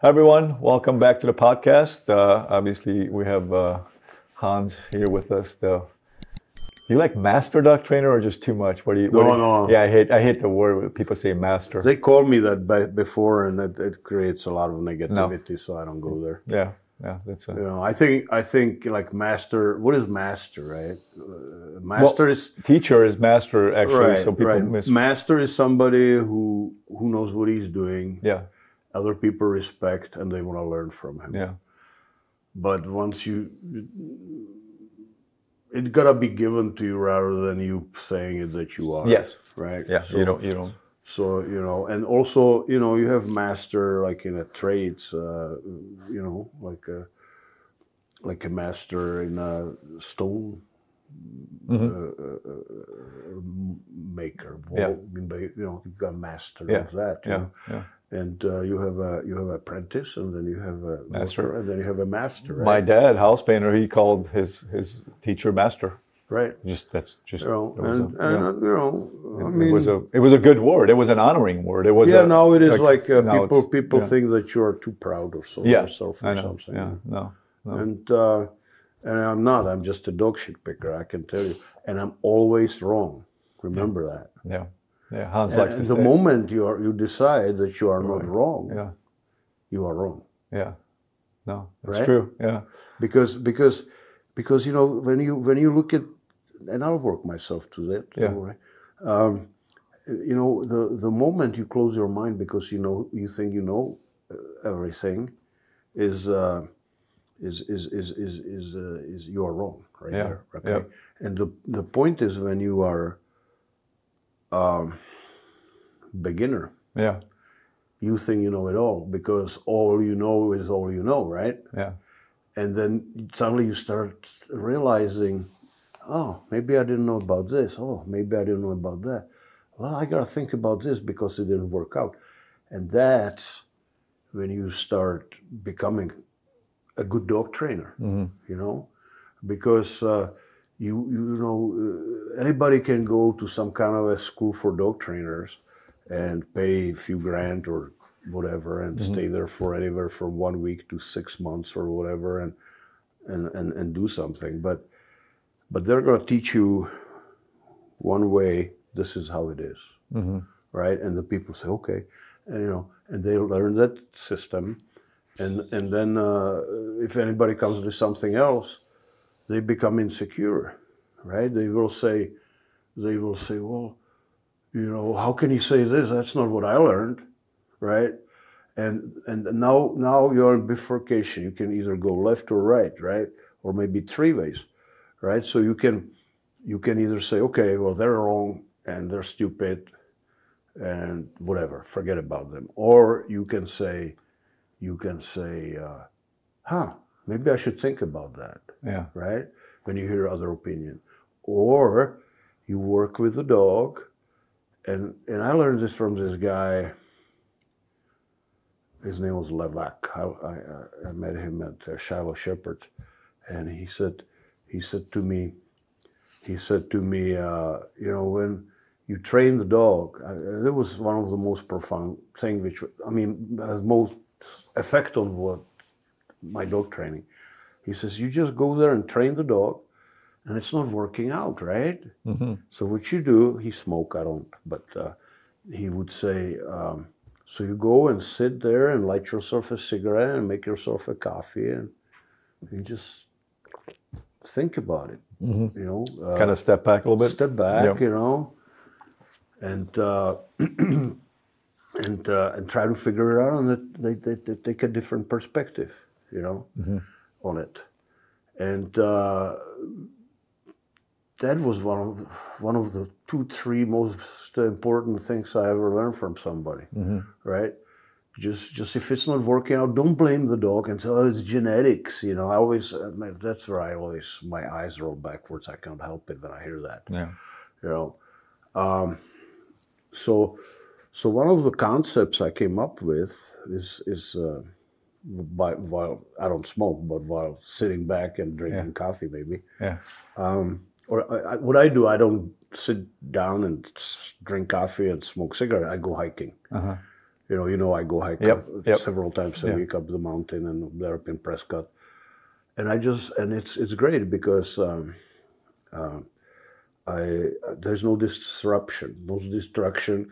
Hi, everyone. Welcome back to the podcast. Obviously, we have Hans here with us. Do you like master dog trainer or just too much? No. Yeah, I hate the word when people say master. They called me that before, and it creates a lot of negativity, so I don't go there. Yeah, that's I think like master. What is master, right? Master is teacher is master actually. right. So people right. Master is somebody who knows what he's doing. Yeah. Other people respect and they want to learn from him. Yeah. But once it gotta be given to you rather than you saying it that you are. Yes. Right. Yeah. So, you don't. So and also you have master like in a trades, like a master in a stone maker. Yeah. You've got master Yeah. of that. Yeah. And you have an apprentice, and then you have a master, worker, and then you have a master. Right? My dad, house painter, he called his teacher master. Right. That's just. I mean, it was a good word. It was an honoring word. It was. Now it is like people think that you are too proud of yourself or something. Yeah. No. And I'm not. I'm just a dog shit picker. I can tell you, and I'm always wrong. Remember that. Yeah. Yeah, Hans likes to say. The moment you decide that you are not wrong, you are wrong. Yeah, no, that's true. Yeah, because when you look at, and I'll work myself to that. Yeah. The moment you close your mind because you think you know everything, is you are wrong right there. Okay, and the point is when you are beginner. Yeah. You think you know it all because all you know is all you know, right? Yeah. And then suddenly you start realizing, oh, maybe I didn't know about this. Oh, maybe I didn't know about that. Well, I got to think about this because it didn't work out. And that's when you start becoming a good dog trainer, because anybody can go to some kind of a school for dog trainers and pay a few grand or whatever and stay there for anywhere from 1 week to 6 months or whatever and do something. But they're going to teach you one way, this is how it is, right? And the people say, okay, and they learn that system. And then if anybody comes with something else, they become insecure, right? They will say, well, how can you say this? That's not what I learned, right? And now you're in bifurcation. You can either go left or right? Or maybe three ways, right? So you can either say, okay, well, they're wrong and they're stupid and whatever, forget about them. Or you can say, maybe I should think about that. Yeah. Right? When you hear other opinion. Or you work with the dog, and I learned this from this guy. His name was Levac. I met him at Shiloh Shepherd, and he said to me, when you train the dog, it was one of the most profound things, has most effect on what my dog training. He says, you just go there and train the dog, and it's not working out, right? So what you do, he smoked, I don't, but he would say, so you go and sit there and light yourself a cigarette and make yourself a coffee and you just think about it, kind of step back a little bit. Step back, and try to figure it out, and they take a different perspective, on it. And that was one of the 2-3 most important things I ever learned from somebody, right? Just if it's not working out, don't blame the dog and say, oh, it's genetics. That's where my eyes roll backwards. I can't help it when I hear that. Yeah. So one of the concepts I came up with is while I don't smoke, but while sitting back and drinking coffee, maybe. Yeah. What I do, I don't sit down and drink coffee and smoke cigarette. I go hiking. I go hike several times a week up the mountain and there up in Prescott, and it's great because there's no disruption, no distraction,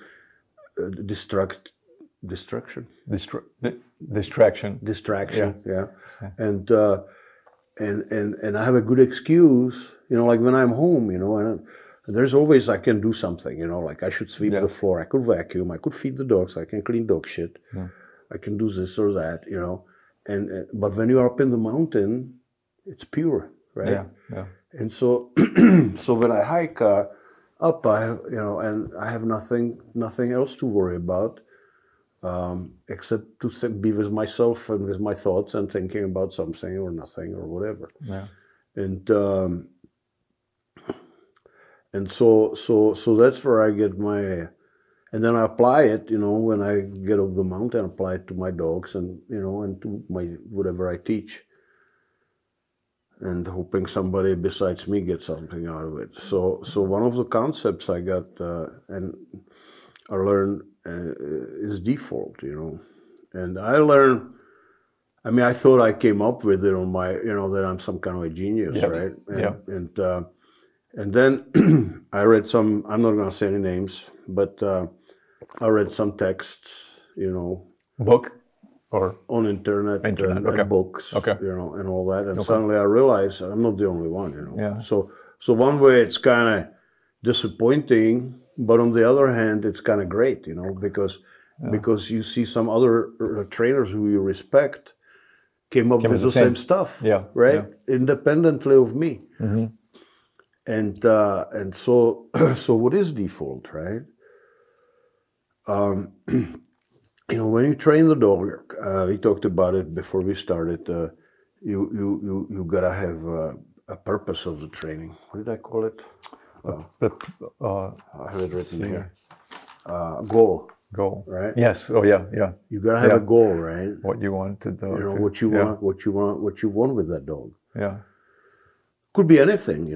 distraction, yeah. And I have a good excuse, like when I'm home, and there's always I can do something, like I should sweep the floor, I could vacuum, I could feed the dogs, I can clean dog shit, I can do this or that, and but when you're up in the mountain, it's pure, right? Yeah. And so so when I hike up, and I have nothing else to worry about, except to be with myself and with my thoughts and thinking about something or nothing or whatever. Yeah. And so that's where I get and then I apply it, when I get off the mountain, I apply it to my dogs and, and to whatever I teach. And hoping somebody besides me gets something out of it. So one of the concepts I got and I learned is default, and I learned. I mean, I thought I came up with it on my, that I'm some kind of a genius, right? And then I read some. I'm not going to say any names, but I read some texts, Book. Or on internet and books, and all that, and suddenly I realized I'm not the only one, So one way it's kind of disappointing, but on the other hand, it's kind of great, because you see some other trainers who you respect came up with the same stuff, right? Independently of me, and so what is default, right? When you train the dog, we talked about it before we started. You gotta have a purpose of the training. What did I call it? I have it written here. Goal. Goal. Right. Yes. Oh yeah. You gotta have a goal, right? What you want to do. What you want with that dog. Yeah. Could be anything.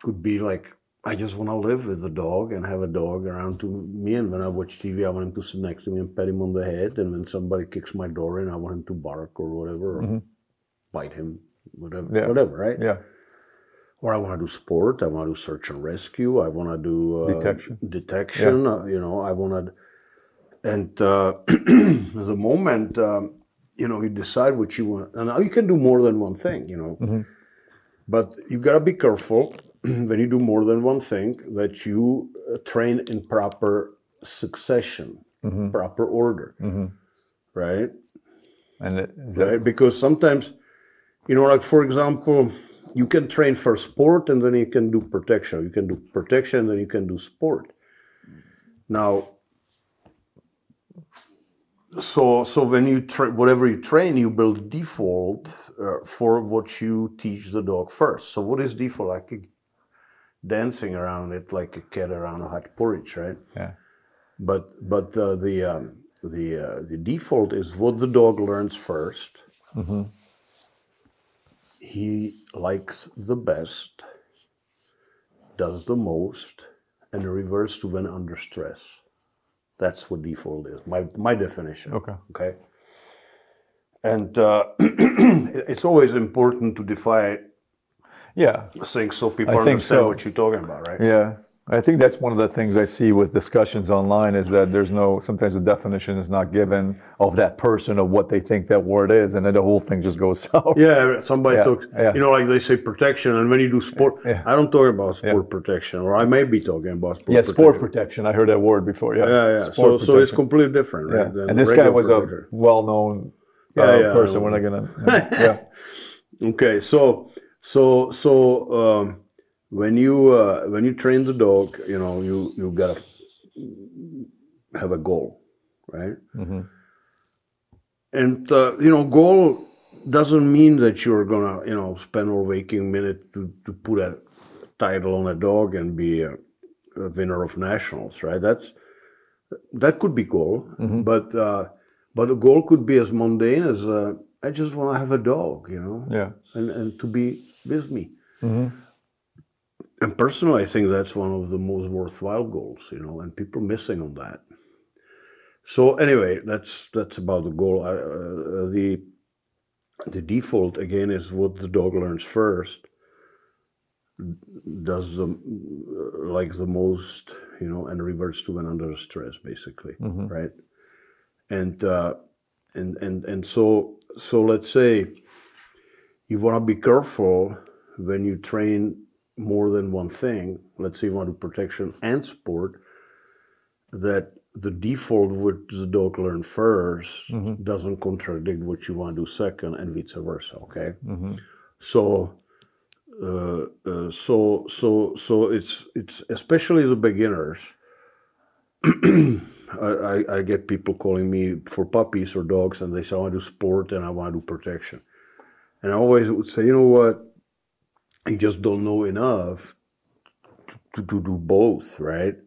Could be like, I just want to live with the dog and have a dog around to me. And when I watch TV, I want him to sit next to me and pet him on the head. And when somebody kicks my door in, I want him to bark or whatever, or bite him, whatever, right? Yeah. Or I want to do sport. I want to do search and rescue. I want to do detection. I want to, and the moment you decide what you want, and you can do more than one thing, but you gotta be careful. When you do more than one thing, that you train in proper succession, proper order, right? And right? Because sometimes, like for example, you can train for sport and then you can do protection. You can do protection and then you can do sport. Now, so when you whatever you train, you build default for what you teach the dog first. So what is default? Like dancing around it like a cat around a hot porridge, right? Yeah. But the default is what the dog learns first. He likes the best, does the most, and reverts to when under stress. That's what default is. My definition. Okay. And it's always important to define. Yeah. Things so people understand what you're talking about, right? Yeah. I think that's one of the things I see with discussions online is that sometimes the definition is not given of that person of what they think that word is, and then the whole thing just goes south. Yeah, somebody talks, like they say protection, and when you do sport, I don't talk about sport protection, or I may be talking about sport protection. Sport protection. I heard that word before, Yeah. So it's completely different, right? And this guy was a well-known person. We're not going to, Okay, so when you train the dog, you gotta have a goal, right? And goal doesn't mean that you're gonna spend all waking minute to put a title on a dog and be a winner of nationals, right? That could be goal, but a goal could be as mundane as I just want to have a dog, and to be with me. And personally, I think that's one of the most worthwhile goals, and people missing on that. So anyway, that's about the goal. The default again is what the dog learns first. Does the most, and reverts to when under stress, basically, right? And so let's say you want to be careful when you train more than one thing. Let's say you want to do protection and sport, that the default which the dog learned first doesn't contradict what you want to do second, and vice versa. Okay, so it's especially the beginners. I get people calling me for puppies or dogs, and they say I want to do sport and I want to do protection, and I always would say, you know what, you just don't know enough to do both, right?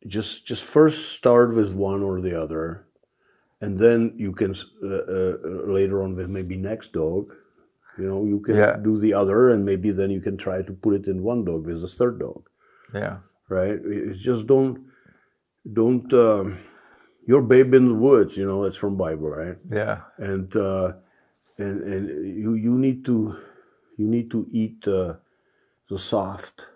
Just first start with one or the other, and then you can later on with maybe next dog, you can do the other, and maybe then you can try to put it in one dog with the third dog. Yeah. Right. It's just don't your baby in the woods. That's from Bible, right? Yeah. And you need to eat the soft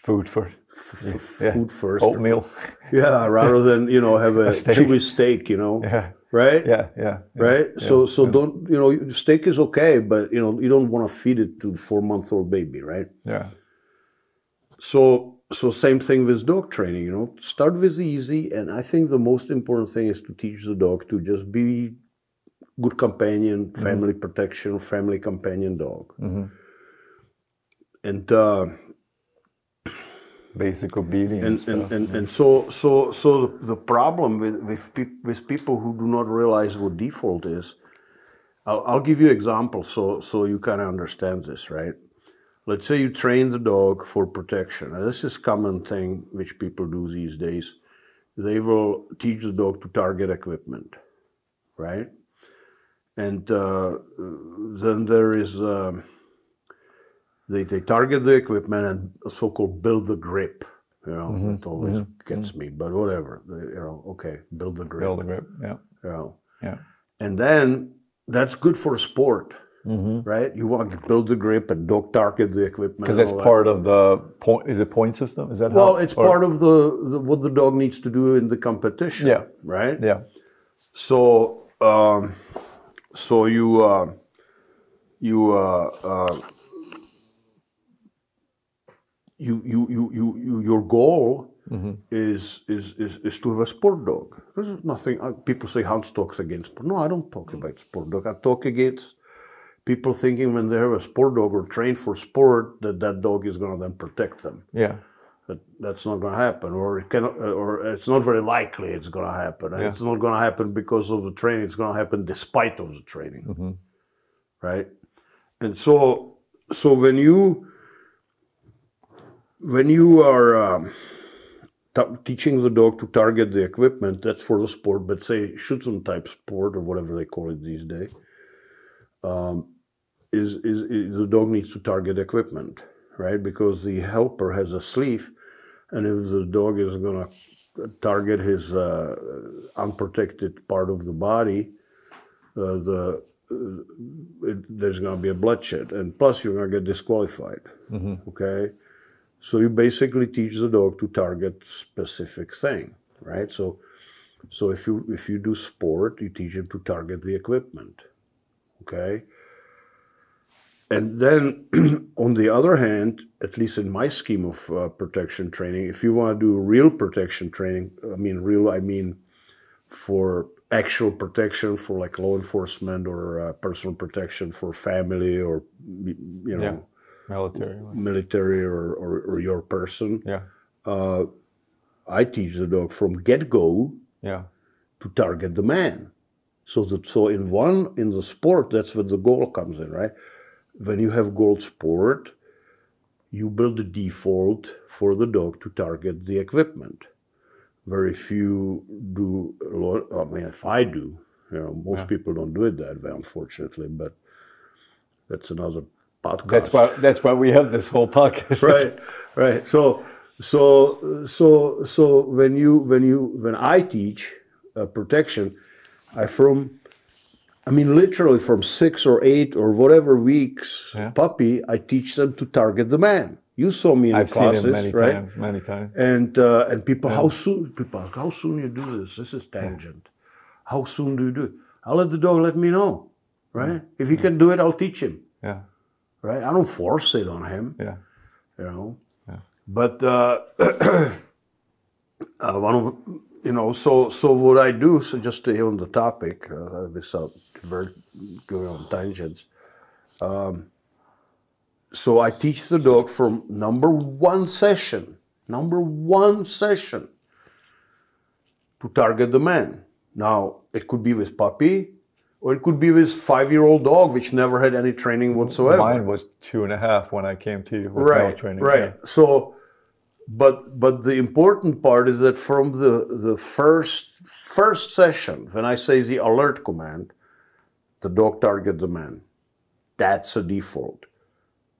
food first. Food first. Oatmeal. Yeah, rather than have a chewy steak. Yeah. Right. Yeah. Right. Yeah. So don't steak is okay, but you don't want to feed it to 4-month-old baby, right? Yeah. So same thing with dog training. Start with easy, and I think the most important thing is to teach the dog to just be good companion, family protection, family companion dog, and basic obedience. And so the problem with people who do not realize what default is, I'll give you examples so you kind of understand this, right? Let's say you train the dog for protection. Now, this is a common thing which people do these days. They will teach the dog to target equipment, right? And then there is, they target the equipment and so-called build the grip. It always gets me, but whatever. Okay, build the grip. Build the grip, yeah. And then that's good for sport. Right? You want to build the grip and dog target the equipment. Because that's part of the point. Is it point system? Is that it's part of the what the dog needs to do in the competition. Yeah. Right? Yeah. So your goal is to have a sport dog. There's nothing. People say Hans talks against sport. No, I don't talk about sport dog. I talk against people thinking when they have a sport dog or train for sport that dog is going to then protect them. Yeah. That's not going to happen, or it cannot, or it's not very likely it's going to happen. And it's not going to happen because of the training. It's going to happen despite of the training, right? And so when you are teaching the dog to target the equipment, that's for the sport, but say Schützen type sport or whatever they call it these days. Is the dog needs to target equipment, right? Because the helper has a sleeve, and if the dog is going to target his unprotected part of the body, there's going to be a bloodshed, and plus you're going to get disqualified. Okay, so you basically teach the dog to target specific thing, right? So if you do sport, you teach him to target the equipment. Okay. And then, on the other hand, at least in my scheme of protection training, if you want to do real protection training, I mean for actual protection for like law enforcement or personal protection for family or, military or your person. Yeah. I teach the dog from get-go to target the man. So in the sport, that's where the goal comes in, right? When you have goal sport, you build a default for the dog to target the equipment. Very few do. I mean, if I do, most people don't do it that way, unfortunately. But that's another podcast. That's why we have this whole podcast. Right. So when I teach, protection, literally from 6 or 8 or whatever weeks puppy, I teach them to target the man. You saw me in the classes, seen it right? many times. And people, how soon? People ask, how soon you do this? This is tangent. How soon do you do it? I'll let the dog let me know, right? If he can do it, I'll teach him. Yeah. Right? I don't force it on him. Yeah. You know. Yeah. But so what I do, so just to stay on the topic, without going on tangents. So I teach the dog from number one session to target the man. Now, it could be with puppy, or it could be with 5-year-old dog, which never had any training whatsoever. Mine was 2.5 when I came to you with no training. Right. Yeah. So, but the important part is that from the first session, when I say the alert command, the dog target the man. That's a default.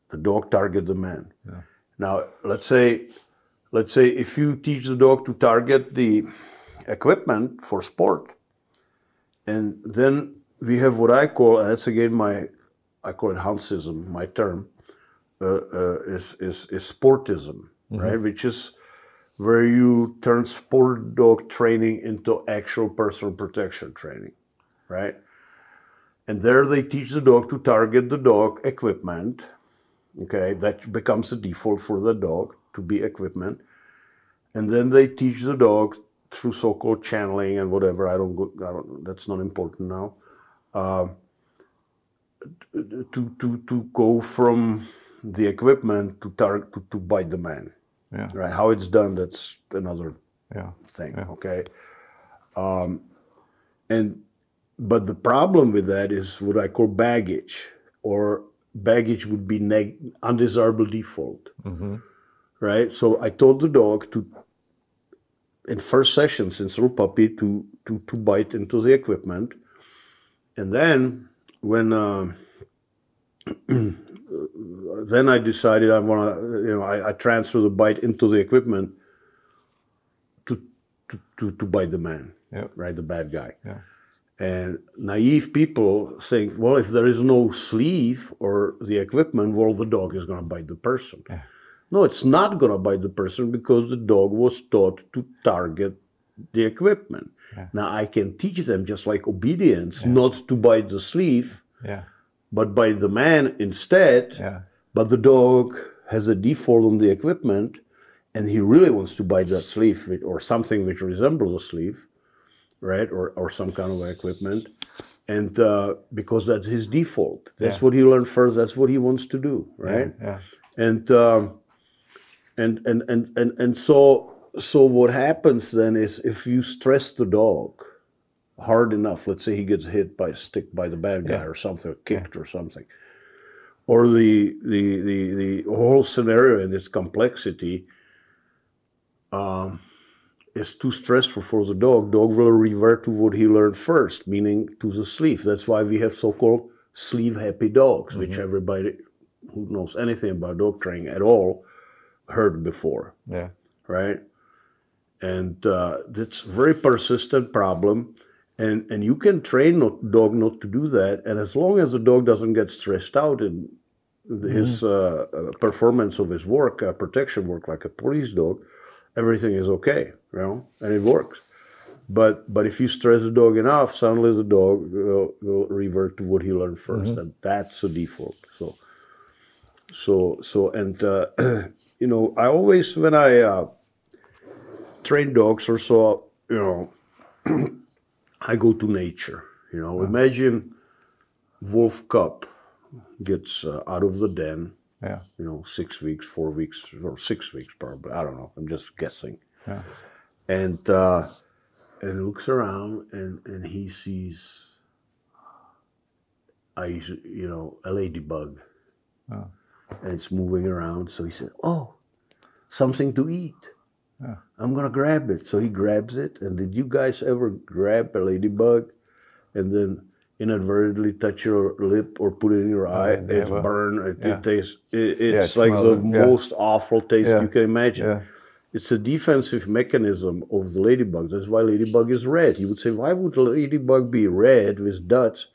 The dog target the man. Yeah. Now, let's say if you teach the dog to target the equipment for sport, and then we have what I call, and that's again I call it Hansism, my term, is sportism, right? Which is where you turn sport dog training into actual personal protection training, right? And there they teach the dog to target the dog equipment. Okay, that becomes the default for the dog to be equipment. And then they teach the dog through so-called channeling and whatever. That's not important now. To go from the equipment to bite the man. Yeah. Right. How it's done, that's another thing. Yeah. Okay. But the problem with that is what I call baggage, or baggage would be undesirable default. Right. So I told the dog to, in first session, since little puppy, to bite into the equipment, and then when then I decided I want to, I transfer the bite into the equipment to bite the man, right, the bad guy. Yeah. And naive people think, well, if there is no sleeve or the equipment, well, the dog is going to bite the person. Yeah. No, it's not going to bite the person because the dog was taught to target the equipment. Yeah. Now, I can teach them, just like obedience, not to bite the sleeve, but bite the man instead. Yeah. But the dog has a default on the equipment, and he really wants to bite that sleeve or something which resembles a sleeve, right, or some kind of equipment, and because that's his default. That's what he learned first. That's what he wants to do, right? Yeah. And so what happens then is, if you stress the dog hard enough, let's say he gets hit by a stick by the bad guy or something, or kicked or something, or the whole scenario in its complexity is too stressful for the dog will revert to what he learned first, meaning to the sleeve. That's why we have so-called sleeve-happy dogs, which everybody who knows anything about dog training at all heard before. Yeah. Right? And that's a very persistent problem. And you can train a dog not to do that. And as long as the dog doesn't get stressed out in his performance of his work, protection work, like a police dog, everything is okay, and it works. But if you stress the dog enough, suddenly the dog will revert to what he learned first, and that's the default. I always, when I train dogs or so, I go to nature. Imagine wolf cub gets out of the den. 6 weeks, 4 weeks, or 6 weeks probably. I don't know. I'm just guessing. Yeah. And looks around and he sees, a ladybug. Oh. And it's moving around. So he said, "Oh, something to eat. Yeah. I'm gonna grab it." So he grabs it. And did you guys ever grab a ladybug and then inadvertently touch your lip or put it in your eye? It's burned. It tastes. It's like the most awful taste you can imagine. Yeah. It's a defensive mechanism of the ladybug. That's why ladybug is red. You would say, why would a ladybug be red with dots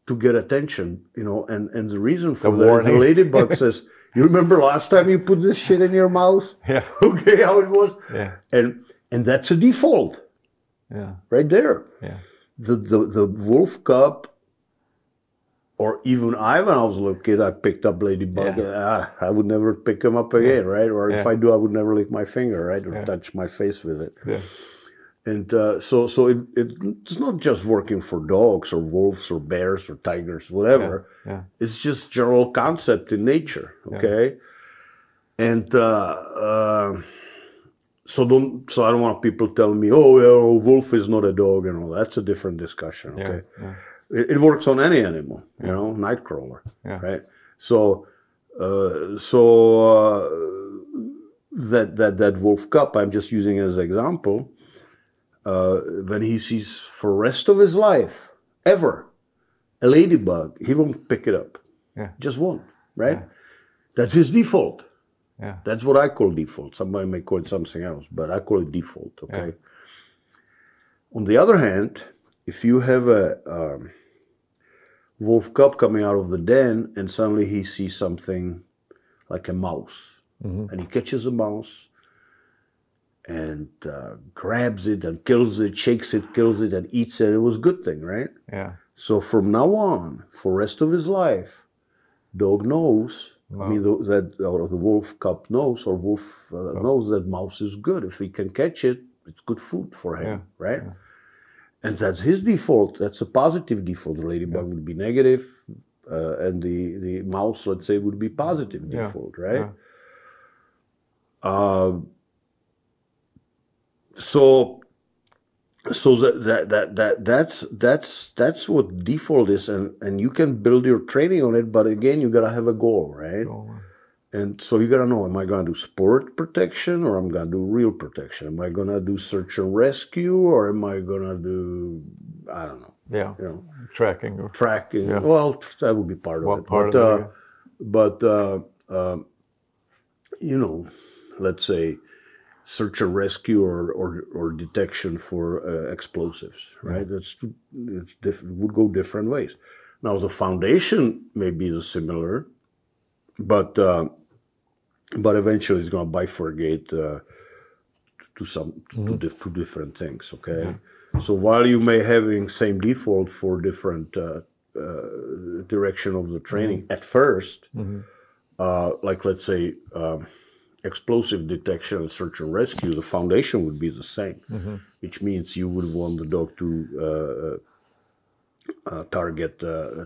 to get attention? You know, and the reason for that is the ladybug says, you remember last time you put this shit in your mouth? Yeah. Okay, how it was? Yeah. And that's a default. Yeah. Right there. Yeah. The wolf cub, or even I, when I was a little kid, I picked up ladybug. Yeah. I would never pick them up again, right? Or if I do, I would never lick my finger, right? Or touch my face with it. Yeah. And so it's not just working for dogs or wolves or bears or tigers, whatever. Yeah. It's just general concept in nature, okay? And so I don't want people telling me, oh, yeah, a wolf is not a dog and all. That's a different discussion, okay? Yeah. It works on any animal, you know, nightcrawler, right? So that wolf cub, I'm just using as an example. When he sees for the rest of his life, ever, a ladybug, he won't pick it up. Yeah. Just won't, right? That's his default. Yeah. That's what I call default. Somebody may call it something else, but I call it default, okay? On the other hand, if you have a wolf cub coming out of the den and suddenly he sees something like a mouse, and he catches a mouse and grabs it and kills it, shakes it, kills it, and eats it, it was a good thing, right? Yeah. So from now on, for the rest of his life, dog knows, I mean, or the wolf cub knows, or wolf knows that mouse is good. If he can catch it, it's good food for him, right? Yeah. And that's his default. That's a positive default. The ladybug would be negative, and the mouse, let's say, would be positive default, right? So that's what default is, and you can build your training on it. But again, you gotta have a goal, right? And so you gotta know: am I gonna do sport protection, or I'm gonna do real protection? Am I gonna do search and rescue, or am I gonna do, I don't know? Yeah, you know, tracking. Yeah. Well, that would be part of it. But you know, let's say search and rescue or detection for explosives, right? It would go different ways. Now, the foundation may be similar, but eventually it's going to bifurcate to two different things. Okay, so while you may having same default for different direction of the training at first, like let's say. Explosive detection and search and rescue, the foundation would be the same, which means you would want the dog to target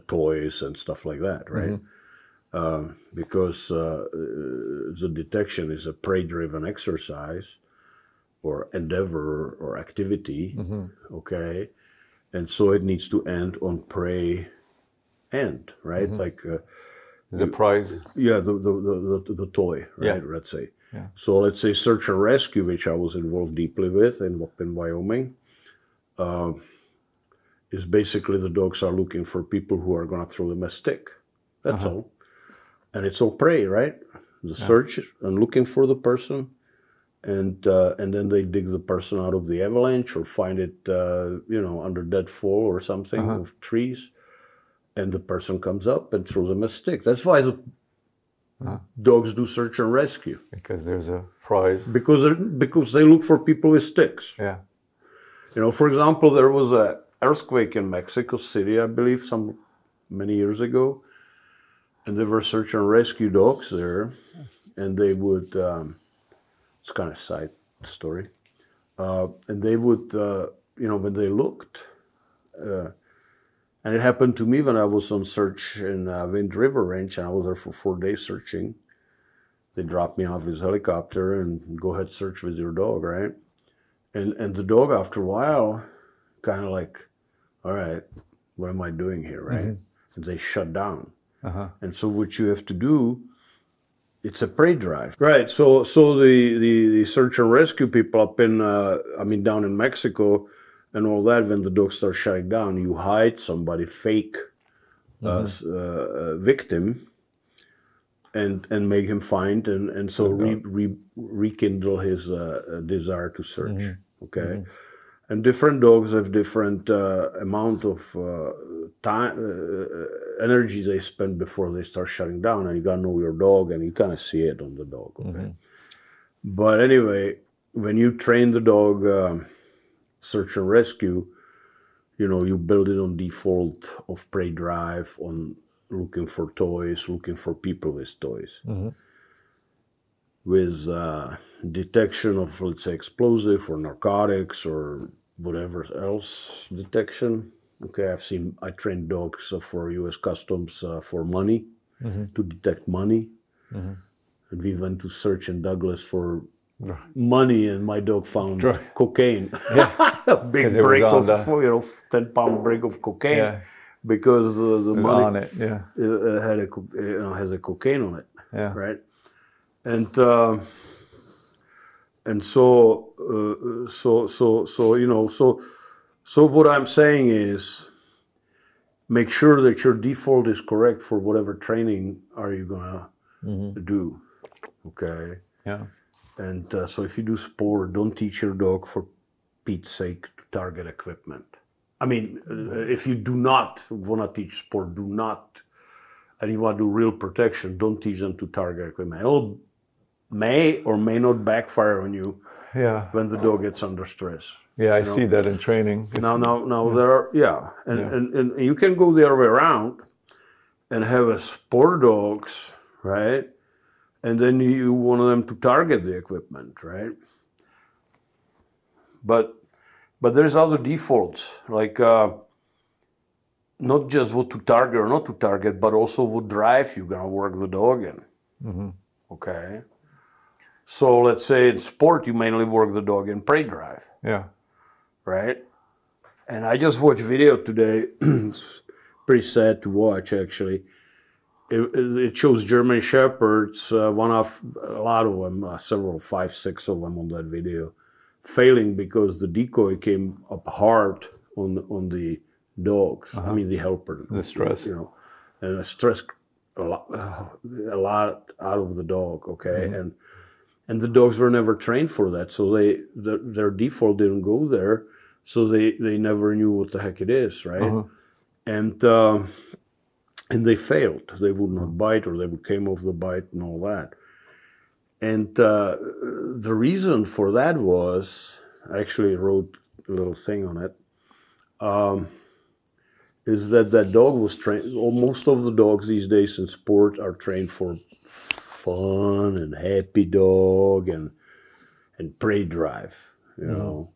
toys and stuff like that, right? Because the detection is a prey-driven exercise or endeavor or activity, okay? And so it needs to end on prey end, right? Like the prize. Yeah, the toy, right? Let's say. Yeah. So let's say search and rescue, which I was involved deeply with in Wyoming, is basically the dogs are looking for people who are going to throw them a stick. That's all. And it's all prey, right? The search and looking for the person, and then they dig the person out of the avalanche or find it, you know, under deadfall or something of trees. And the person comes up and throws them a stick. That's why the dogs do search and rescue. Because there's a prize. Because they look for people with sticks. Yeah. You know, for example, there was an earthquake in Mexico City, I believe, many years ago. And there were search and rescue dogs there. And they would, it's kind of a side story. And they would, you know, when they looked, and it happened to me when I was on search in Wind River Ranch, and I was there for 4 days searching. They dropped me off his helicopter and go ahead search with your dog, right? And the dog, after a while, kind of like, all right, what am I doing here, right? And they shut down. And so what you have to do, it's a prey drive, right? So the search and rescue people up in, down in Mexico, and all that, when the dogs start shutting down, you hide somebody, fake victim, and make him find and so rekindle his desire to search. Okay, and different dogs have different amount of time, energy they spend before they start shutting down, and you gotta know your dog, and you kind of see it on the dog. Okay, but anyway, when you train the dog search and rescue, you know, you build it on default of prey drive, on looking for toys, looking for people with toys. With detection of, let's say, explosive or narcotics or whatever else detection. Okay, I trained dogs for U.S. Customs for money, to detect money. And we went to search in Douglas for money, and my dog found cocaine. A big brick of, 10-pound brick of cocaine, because the money on it, had has a cocaine on it, right? And so what I'm saying is, make sure that your default is correct for whatever training are you gonna do. Okay. Yeah. And so if you do sport, don't teach your dog, for Pete's sake, to target equipment. I mean, if you do not want to teach sport, do not, and you want to do real protection, don't teach them to target equipment. It may or may not backfire on you when the dog gets under stress. Yeah, I see that in training. Now there are, and you can go the other way around and have a sport dogs, right? And then you want them to target the equipment, right? But there's other defaults, like not just what to target or not to target, but also what drive you're gonna work the dog in. Okay. So let's say in sport, you mainly work the dog in prey drive. Yeah. Right? And I just watched a video today. It's pretty sad to watch, actually. It shows German Shepherds, a lot of them, several, 5, 6 of them on that video, failing because the decoy came up hard on the dogs. I mean, the helper. The stress. You know, and the stress a lot out of the dog, okay? And the dogs were never trained for that, so their default didn't go there, so they never knew what the heck it is, right? And they failed. They would not bite, or they would came off the bite and all that. And the reason for that was, I actually wrote a little thing on it, is that dog was trained. Most of the dogs these days in sport are trained for fun and happy dog and prey drive, you know,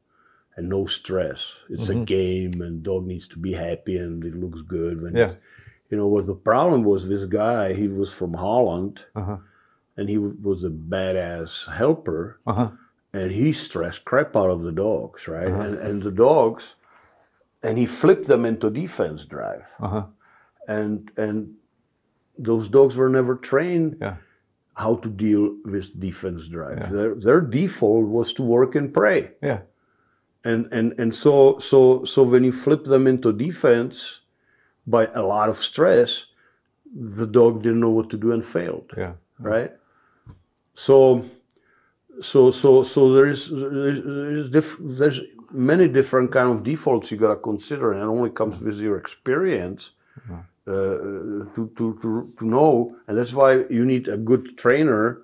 and no stress. It's a game, and dog needs to be happy, and it looks good when you know what the problem was. This guy, he was from Holland, and he was a badass helper, and he stressed crap out of the dogs, right? And the dogs, and he flipped them into defense drive, and those dogs were never trained how to deal with defense drive. Their default was to work in prey. And so when you flip them into defense by a lot of stress, the dog didn't know what to do and failed. Right? So there's many different kind of defaults you gotta consider, and it only comes with your experience. To know, and that's why you need a good trainer,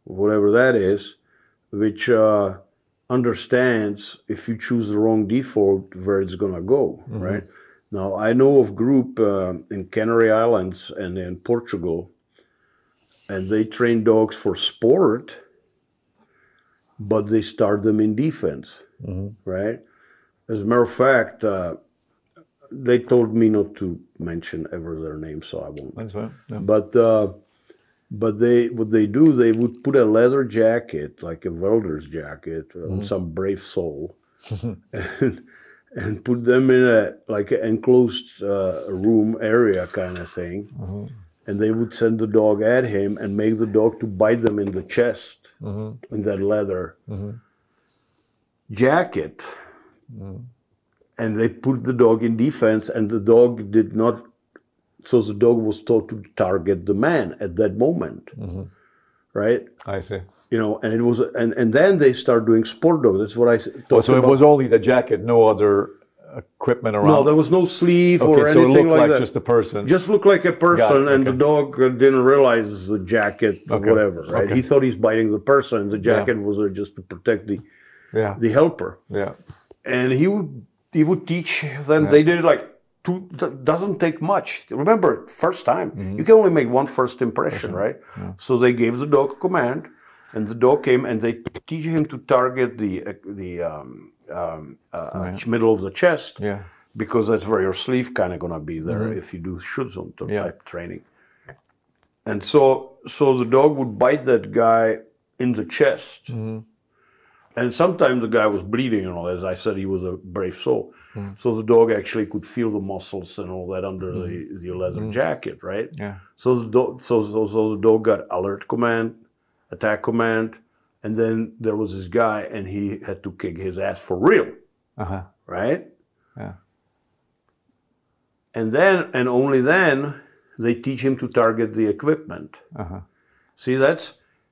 whatever that is, which understands if you choose the wrong default where it's gonna go, right? Now I know of group in Canary Islands and in Portugal, and they train dogs for sport, but they start them in defense, right? As a matter of fact, they told me not to mention ever their name, so I won't. That's fine. Yeah. But what they do, they would put a leather jacket, like a welder's jacket, on some brave soul, and put them in a like an enclosed room area kind of thing, and they would send the dog at him and make the dog to bite them in the chest in that leather jacket. And they put the dog in defense, and the dog did not So the dog was taught to target the man at that moment, right? I see. And it was, and then they start doing sport dog. That's what I talked So it about. was only the jacket, no other equipment around? No, there was no sleeve or Okay, so it anything looked like that. just a person. Just looked like a person, and the dog didn't realize the jacket or whatever, right? Okay. He thought he's biting the person. The jacket was just to protect the helper. Yeah. And he would teach them. They did it like doesn't take much. Remember, first time you can only make one first impression, right? Yeah. So they gave the dog a command, and the dog came, and they teach him to target the middle of the chest, because that's where your sleeve kind of gonna be there if you do Schutzhund type training. And so the dog would bite that guy in the chest, and sometimes the guy was bleeding and all. As I said, he was a brave soul. So the dog actually could feel the muscles and all that under the leather jacket, right? Yeah. So the dog got alert command, attack command, and then there was this guy, and he had to kick his ass for real, right? Yeah. And then, and only then, they teach him to target the equipment. See,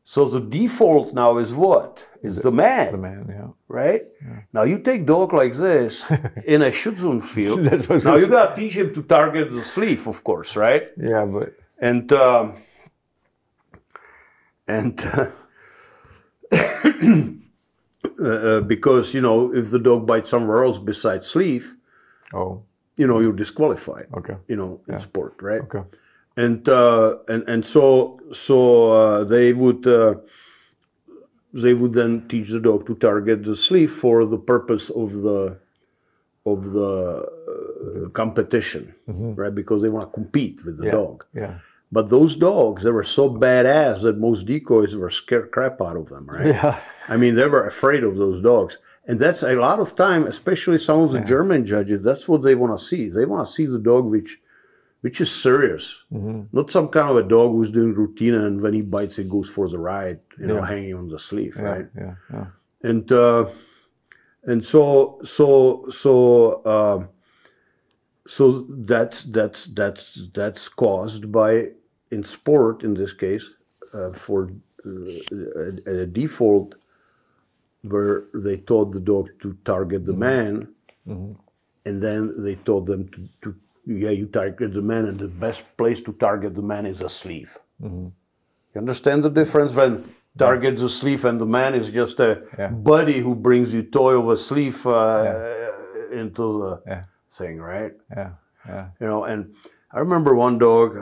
so the default now is what? It's the man. The man, yeah. Right? Yeah. Now you take dog like this in a Schutzhund field. Now you got to teach him to target the sleeve, of course, right? Yeah, but because if the dog bites somewhere else besides sleeve, you're disqualified. Okay. In sport, right? Okay. And so they would then teach the dog to target the sleeve for the purpose of the competition, right? Because they want to compete with the dog. Yeah. But those dogs, they were so badass that most decoys were scared crap out of them, right? Yeah. I mean, they were afraid of those dogs. And that's a lot of time, especially some of the German judges, that's what they want to see. They want to see the dog which is serious. Not some kind of a dog who's doing routine, and when he bites, it goes for the ride, hanging on the sleeve, right? Yeah. And so that's caused by, in sport in this case, for a default where they taught the dog to target the man, and then they taught them to you target the man, and the best place to target the man is a sleeve. You understand the difference when target the sleeve and the man is just a buddy who brings you toy of a sleeve into the thing, right? Yeah. And I remember one dog,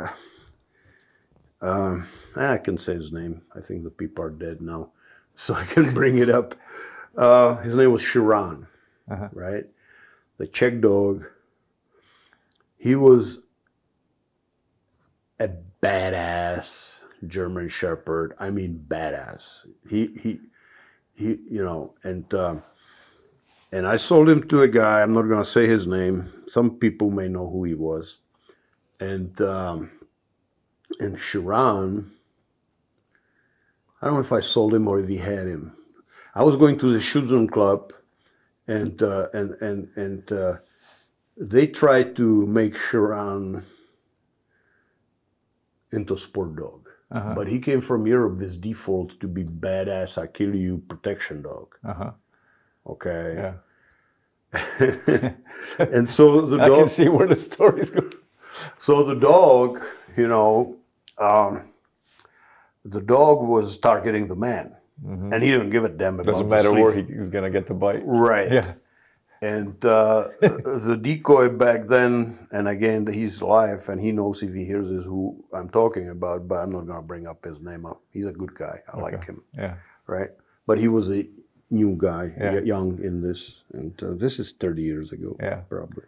I can say his name. I think the people are dead now, so I can bring it up. His name was Shiran, right? The Czech dog. He was a badass German Shepherd. I mean, badass. He and I sold him to a guy. I'm not going to say his name. Some people may know who he was. And Shiran, I don't know if I sold him or if he had him. I was going to the Schutzhund club, and they tried to make Shiran into sport dog. But he came from Europe with default to be badass, I kill you, protection dog. Okay. Yeah. And so the dog... I can see where the story's going. So the dog, the dog was targeting the man. And he didn't give a damn about Doesn't matter where he's going to get the bite. Right. Yeah. And the decoy back then, and again, he's alive, and he knows if he hears this who I'm talking about, but I'm not going to bring up his name up. He's a good guy. I like him. Yeah. Right? But he was a new guy, young in this, and this is 30 years ago, probably.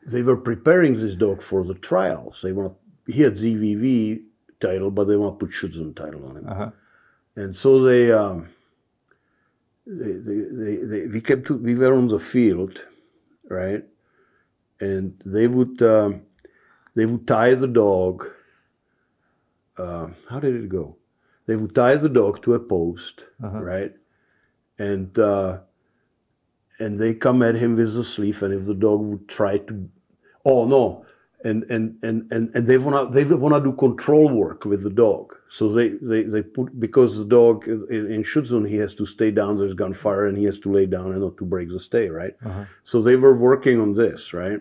They were preparing this dog for the trials. He had ZVV title, but they want to put Schutzhund title on him. And so we were on the field, right? And they would tie the dog. How did it go? They would tie the dog to a post, right? And they come at him with the sleeve, and if the dog would try to, and they wanna do control work with the dog. So they put, because the dog in Shih Tzu, he has to stay down. There's gunfire, and he has to lay down and not to break the stay, right? So they were working on this, right?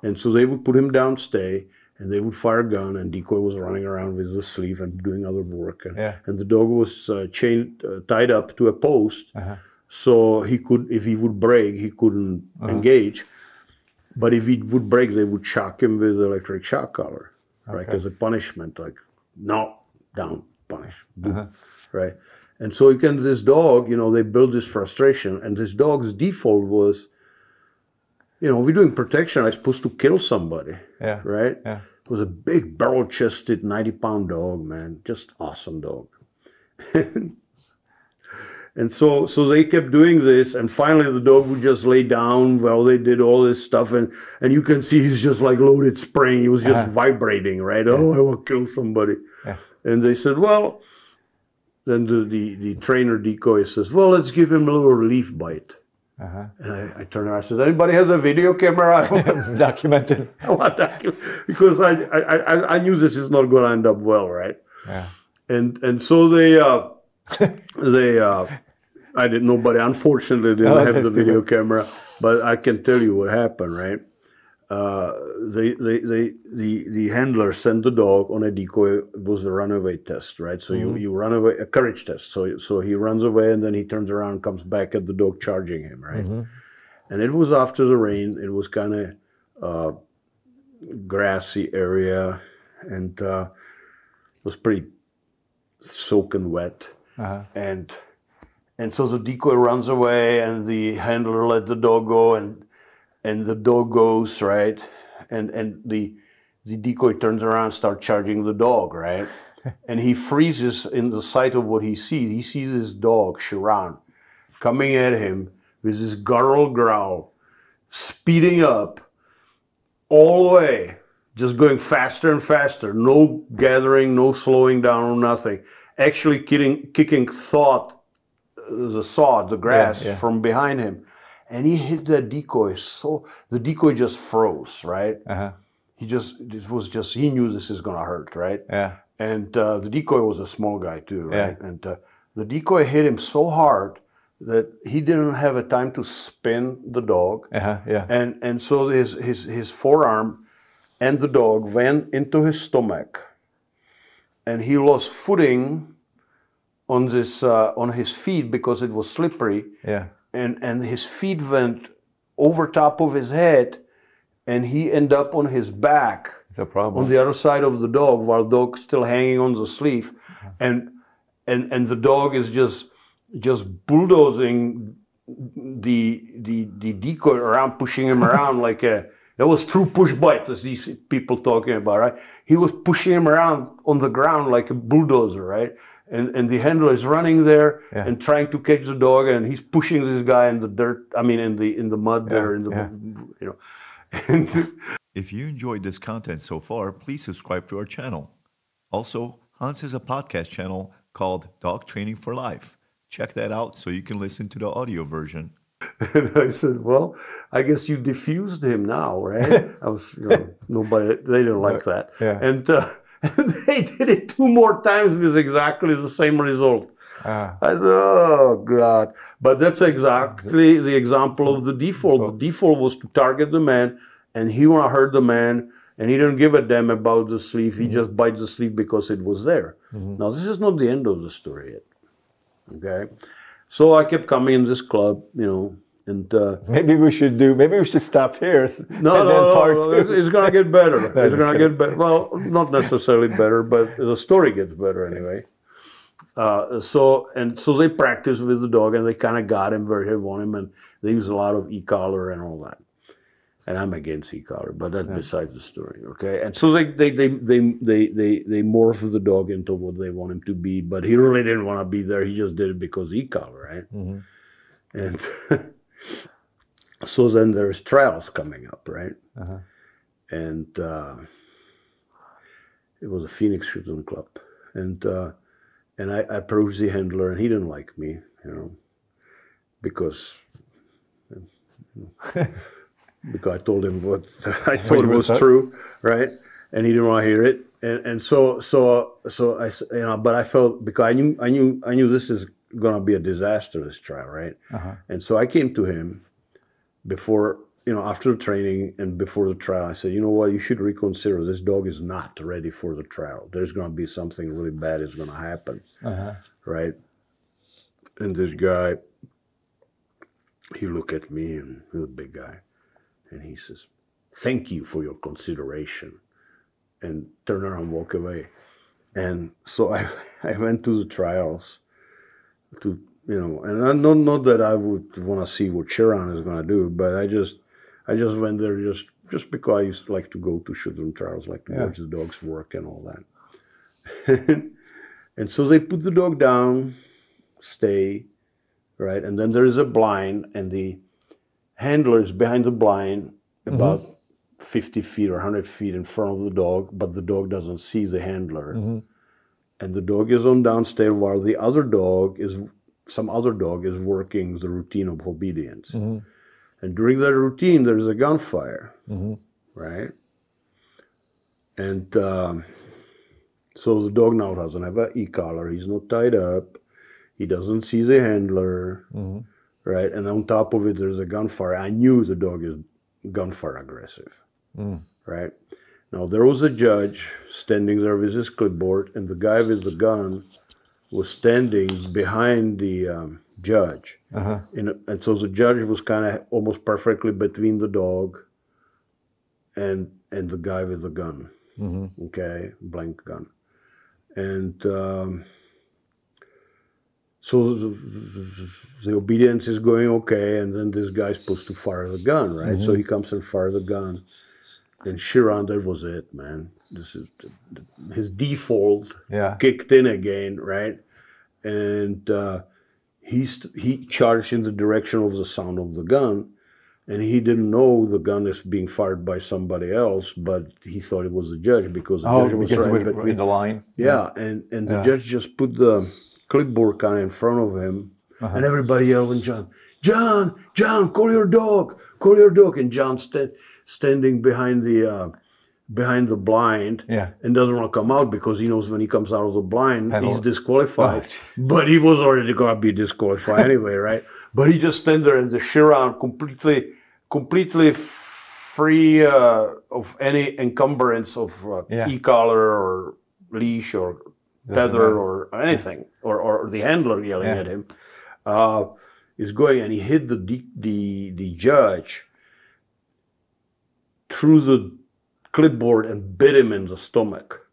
And so they would put him down, stay, and they would fire a gun, and Decoy was running around with the sleeve and doing other work, and the dog was tied up to a post, so he could, if he would break, he couldn't engage. But if he would break, they would shock him with electric shock collar, right? As a punishment, like, no, down, punish, right? And so this dog, they build this frustration, and this dog's default was, we're doing protection, I'm supposed to kill somebody, right? It was a big barrel-chested 90-pound dog, man, just awesome dog. And so they kept doing this, and finally the dog would just lay down while they did all this stuff, and you can see he's just like loaded spring. He was just vibrating, right? Oh, I will kill somebody. And they said, well, then the trainer Decoy says, well, let's give him a little relief bite. And I turned around and said, anybody has a video camera? Documented. I want document, because I knew this is not going to end up well, right? And so nobody unfortunately didn't have the video camera, but I can tell you what happened, right? The handler sent the dog on a decoy. It was a runaway test, right? So you run away, a courage test. So he runs away, and then he turns around and comes back at the dog charging him, right? And it was after the rain. It was kind of grassy area, and it was pretty soaking wet. And so the decoy runs away, and the handler let the dog go, and the dog goes, right? And the decoy turns around and starts charging the dog, right? And he freezes in the sight of what he sees. He sees his dog, Shiran, coming at him with his guttural growl, speeding up all the way, just going faster and faster, no gathering, no slowing down, or nothing. Actually kicking the grass from behind him. And he hit that decoy, so the decoy just froze, right? He knew this is gonna hurt, right? And the decoy was a small guy too, right? And the decoy hit him so hard that he didn't have a time to spin the dog. And so his forearm and the dog went into his stomach, and he lost footing on his feet because it was slippery. And his feet went over top of his head, and he ended up on his back on the other side of the dog, while the dog's still hanging on the sleeve. And the dog is just bulldozing the decoy around, pushing him around like that was true push bite, as these people talking about, right? He was pushing him around on the ground like a bulldozer, right? And the handler is running there and trying to catch the dog, and he's pushing this guy in the dirt. I mean, in the mud there, If you enjoyed this content so far, please subscribe to our channel. Also, Hans has a podcast channel called Dog Training for Life. Check that out so you can listen to the audio version. And I said, well, I guess you diffused him now, right? I was, nobody, they didn't like that. And they did it 2 more times with exactly the same result. I said, oh, God. But that's exactly the example of the default. The default was to target the man, and he want to hurt the man, and he didn't give a damn about the sleeve. He just bites the sleeve because it was there. Now, this is not the end of the story yet. Okay? So I kept coming in this club, and maybe we should stop here. No, it's going to get better. It's going to get better. Well, not necessarily better, but the story gets better anyway. So they practiced with the dog, and they kind of got him where they want him, and they use a lot of e-collar and all that. And I'm against e-collar, but that's besides the story, okay? And so they morph the dog into what they want him to be, but he really didn't want to be there. He just did it because e-collar, right? And so then there's trials coming up, right? And it was a Phoenix shooting club, and I approached the handler, and he didn't like me, because because I told him what I thought was true, right? And he didn't want to hear it. And so I, but I felt, because I knew this is going to be a disaster, this trial, right? And so I came to him before, after the training and before the trial. I said, you know what, you should reconsider. This dog is not ready for the trial. There's going to be something really bad is going to happen, right? And this guy, he looked at me, and he was a big guy, and he says, "Thank you for your consideration," and turn around and walk away. And so I went to the trials to, and not that I would want to see what Shiran is going to do, but I just went there just because I used to like to go to children's trials, like to watch the dogs work and all that. And so they put the dog down, stay, right? And then there is a blind, and the handler is behind the blind about 50 feet or 100 feet in front of the dog, but the dog doesn't see the handler. And the dog is on downstairs while the other dog some other dog is working the routine of obedience. And during that routine, there's a gunfire, right? And so the dog now doesn't have an e-collar. He's not tied up. He doesn't see the handler, right? And on top of it, there's a gunfire. I knew the dog is gunfire aggressive, right? Now, there was a judge standing there with his clipboard, and the guy with the gun was standing behind the judge. And so the judge was kind of almost perfectly between the dog and the guy with the gun, okay, blank gun. And so the obedience is going okay, and then this guy's supposed to fire the gun, right? So he comes and fires the gun. And Shiran, that was it, man. This is his default kicked in again, right? And he charged in the direction of the sound of the gun, and he didn't know the gun is being fired by somebody else, but he thought it was the judge because the judge was right between the line. Yeah, and the judge just put the clipboard kind of in front of him, and everybody yelling, John, call your dog, and John standing behind the blind, and doesn't want to come out because he knows when he comes out of the blind, he's disqualified. But he was already going to be disqualified anyway, right? But he just stand there, and the Shiran completely free of any encumbrance of e-collar or leash or tether or anything, or the handler yelling at him, is going, and he hit the judge through the clipboard and bit him in the stomach.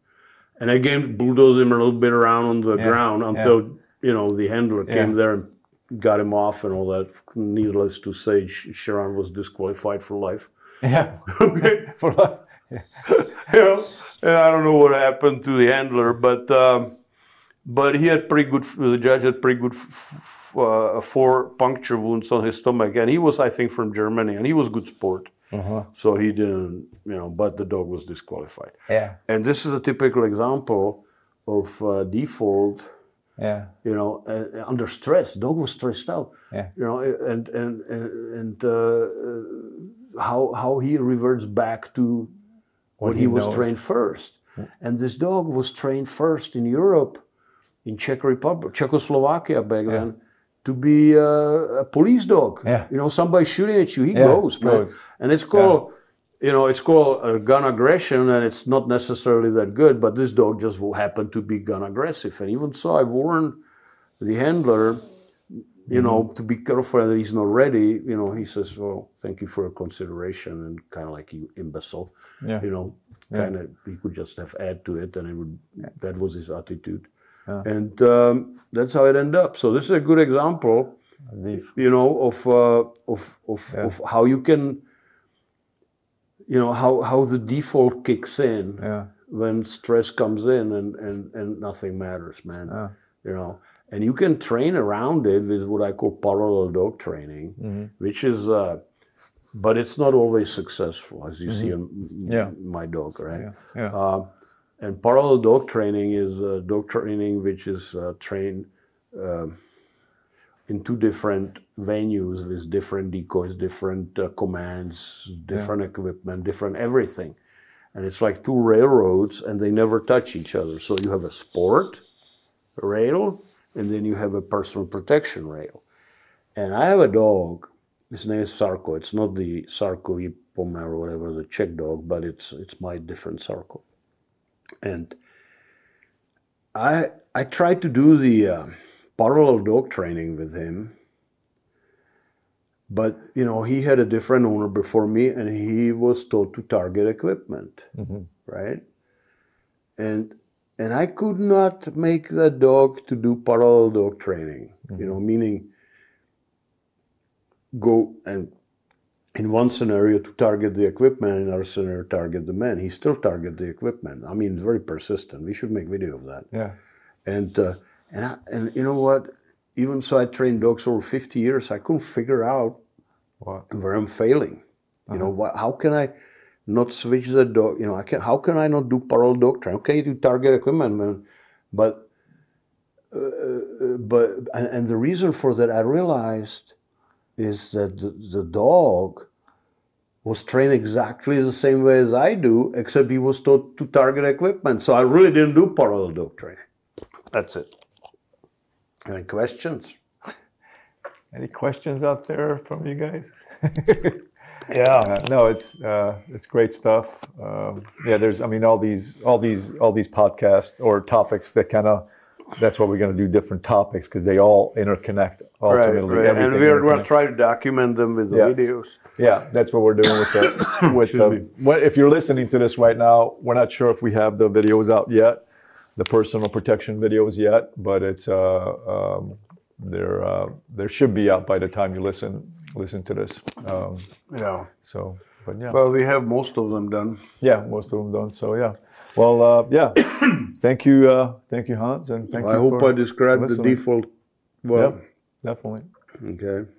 And again, bulldozed him a little bit around on the ground until, the handler came there and got him off and all that. Needless to say, Shiran was disqualified for life. For life. And I don't know what happened to the handler, but he had pretty good, the judge had pretty good 4 puncture wounds on his stomach. And he was, I think, from Germany, and he was good sport. So he didn't, but the dog was disqualified. And this is a typical example of default, under stress. Dog was stressed out, and how he reverts back to what he was trained first. And this dog was trained first in Europe, in Czech Republic, Czechoslovakia back then, to be a police dog. Somebody shooting at you, he goes, man. And it's called, it's called gun aggression, and it's not necessarily that good, but this dog just happened to be gun aggressive. And even so, I warned the handler, to be careful that he's not ready. He says, well, thank you for your consideration, and kind of like, you imbecile, kind of, he could just have add to it, and it would, that was his attitude. And that's how it ended up. So this is a good example, of how you can, how the default kicks in when stress comes in, and nothing matters, man. And you can train around it with what I call parallel dog training, which is, but it's not always successful, as you see in my dog, right? And parallel dog training is dog training which is trained in 2 different venues with different decoys, different commands, different equipment, different everything. And it's like 2 railroads, and they never touch each other. So you have a sport rail, and then you have a personal protection rail. And I have a dog. His name is Sarko. It's not the Sarko Pomer or whatever, the Czech dog, but it's my different Sarko. And I tried to do the parallel dog training with him, but you know, he had a different owner before me, and he was taught to target equipment, right? And I could not make that dog to do parallel dog training, you know, meaning go and in one scenario to target the equipment, in another scenario target the man. He still target the equipment. I mean, very persistent. We should make video of that. Yeah. And you know what? Even so, I trained dogs over 50 years. I couldn't figure out where I'm failing. You know, how can I not switch the dog? You know, how can I not do parallel dog training? Okay, to target equipment, man. But the reason for that, I realized, is that the dog was trained exactly the same way as I do, except he was taught to target equipment. So I really didn't do parallel dog training. That's it. Any questions? Any questions out there from you guys? Yeah. No, it's great stuff. Yeah, there's, I mean, all these podcasts or topics that kind of, that's what we're going to do, different topics, because they all interconnect ultimately. Right. And we're trying to document them with the videos. Yeah, that's what we're doing with if you're listening to this right now, we're not sure if we have the videos out yet, the personal protection videos yet, but it's there should be out by the time you listen to this. Yeah. So, but yeah. Well, we have most of them done. Yeah, most of them done. So yeah. Well, yeah. Thank you, Hans, and thank you. I hope I described the default well. Yep, definitely. Okay.